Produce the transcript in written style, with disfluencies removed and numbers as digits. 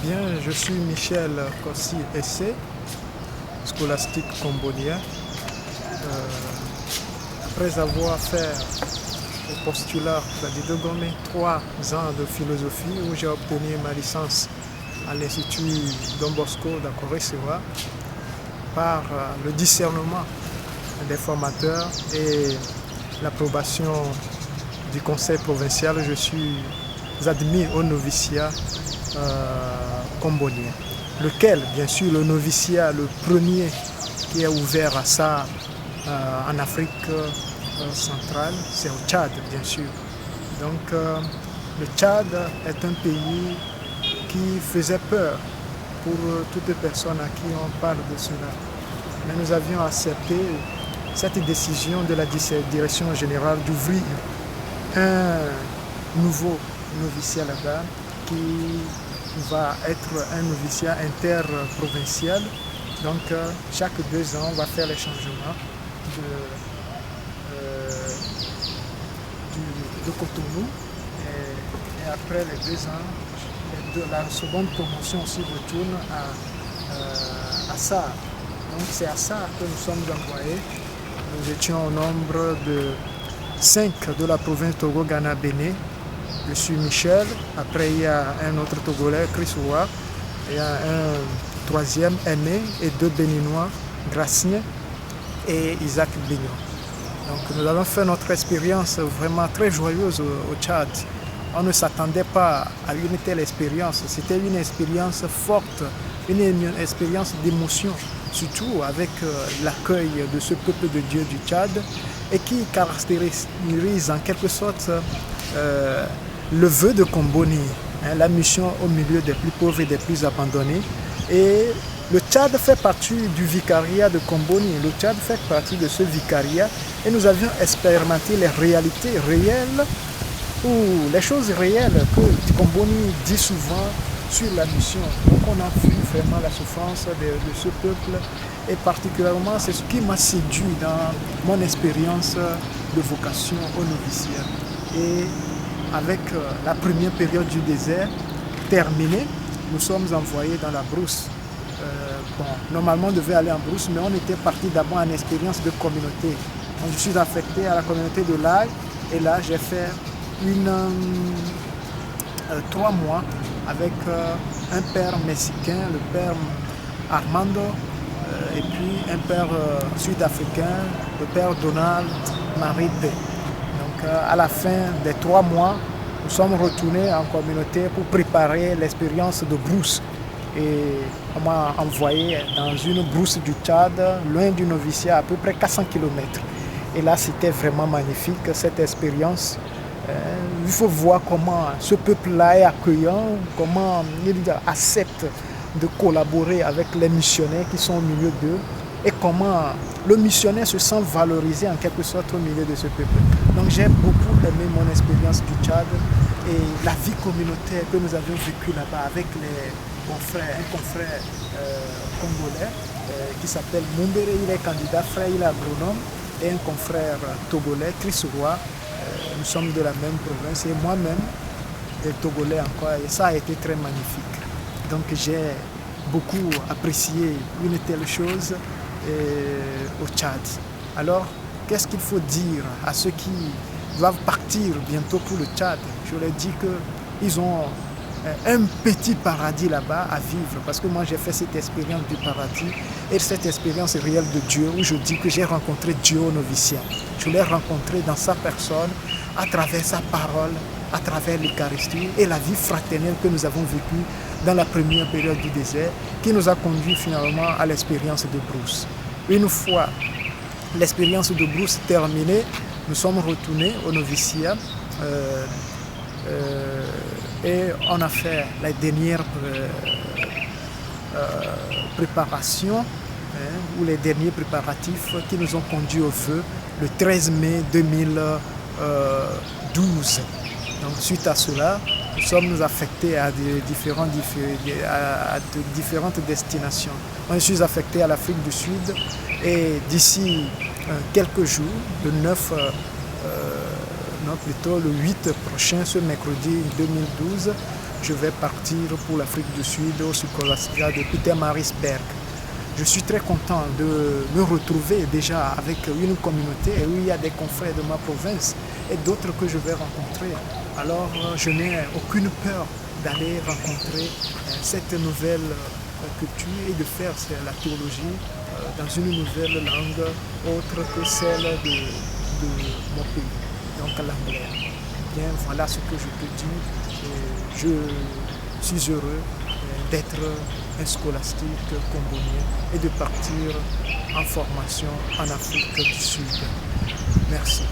Bien, je suis Michel Kossi Essé, scolastique cambodgien. Après avoir fait au postulat de Gomé 3 ans de philosophie où j'ai obtenu ma licence à l'Institut Don Bosco d'Akore-Sewa par le discernement des formateurs et l'approbation du conseil provincial, je suis admis au noviciat cambodgien, lequel, bien sûr, le noviciat, le premier qui est ouvert à ça en Afrique centrale, c'est au Tchad, bien sûr. Donc, le Tchad est un pays qui faisait peur pour toutes les personnes à qui on parle de cela. Mais nous avions accepté cette décision de la direction générale d'ouvrir un nouveau noviciat là-bas qui va être un noviciat interprovincial. Donc chaque 2 ans, on va faire les changements de Cotonou. Et après les 2 ans, la seconde promotion aussi retourne à Assar. Donc c'est à Assar que nous sommes envoyés. Nous étions au nombre de 5 de la province Togo-Ghana-Bénin. Je suis Michel, après il y a un autre Togolais, Chris Ouah, il y a un troisième Aimé et 2 Béninois, Gracien et Isaac Bignon. Donc nous avons fait notre expérience vraiment très joyeuse au Tchad. On ne s'attendait pas à une telle expérience, c'était une expérience forte, une expérience d'émotion, surtout avec l'accueil de ce peuple de Dieu du Tchad et qui caractérise en quelque sorte le vœu de Comboni, la mission au milieu des plus pauvres et des plus abandonnés. Et le Tchad fait partie du vicariat de Comboni. Le Tchad fait partie de ce vicariat et nous avions expérimenté les réalités réelles ou les choses réelles que Comboni dit souvent sur la mission. Donc on a vu vraiment la souffrance de ce peuple et particulièrement c'est ce qui m'a séduit dans mon expérience de vocation au noviciat. Et avec la première période du désert terminée, nous sommes envoyés dans la brousse. Normalement on devait aller en brousse, mais on était parti d'abord en expérience de communauté. Donc, je suis affecté à la communauté de l'Aï et là j'ai fait 3 mois avec un père mexicain, le père Armando, et puis un père sud-africain, le père Donald Maripe. Donc à la fin des 3 mois, nous sommes retournés en communauté pour préparer l'expérience de brousse. Et on m'a envoyé dans une brousse du Tchad, loin du noviciat, à peu près 400 km. Et là, c'était vraiment magnifique, cette expérience. Il faut voir comment ce peuple-là est accueillant, comment il accepte de collaborer avec les missionnaires qui sont au milieu d'eux et comment le missionnaire se sent valorisé en quelque sorte au milieu de ce peuple. Donc j'ai beaucoup aimé mon expérience du Tchad et la vie communautaire que nous avions vécue là-bas avec un confrère congolais qui s'appelle Mumbere, il est candidat frère, il est agronome, et un confrère togolais, Chris Ouah. Nous sommes de la même province et moi-même, des Togolais encore, et ça a été très magnifique. Donc j'ai beaucoup apprécié une telle chose au Tchad. Alors, qu'est-ce qu'il faut dire à ceux qui doivent partir bientôt pour le Tchad? Je leur dis qu'ils ont un petit paradis là-bas à vivre, parce que moi j'ai fait cette expérience du paradis et cette expérience réelle de Dieu où je dis que j'ai rencontré Dieu au noviciat. Je l'ai rencontré dans sa personne, à travers sa parole, à travers l'Eucharistie et la vie fraternelle que nous avons vécue dans la première période du désert qui nous a conduit finalement à l'expérience de brousse. Une fois l'expérience de brousse terminée, nous sommes retournés au noviciat et on a fait la dernière préparation ou les derniers préparatifs qui nous ont conduits au feu le 13 mai 2012. Donc suite à cela, nous sommes affectés à différentes destinations. Moi, je suis affecté à l'Afrique du Sud et d'ici quelques jours, le 9, non plutôt le 8 prochain, ce mercredi 2012, je vais partir pour l'Afrique du Sud au Scholastica de Pietermaritzburg. Je suis très content de me retrouver déjà avec une communauté où il y a des confrères de ma province et d'autres que je vais rencontrer. Alors je n'ai aucune peur d'aller rencontrer cette nouvelle culture et de faire la théologie dans une nouvelle langue autre que celle de mon pays, donc l'anglais. Bien, voilà ce que je peux dire. Je suis heureux d'être un scolastique congolais et de partir en formation en Afrique du Sud. Merci.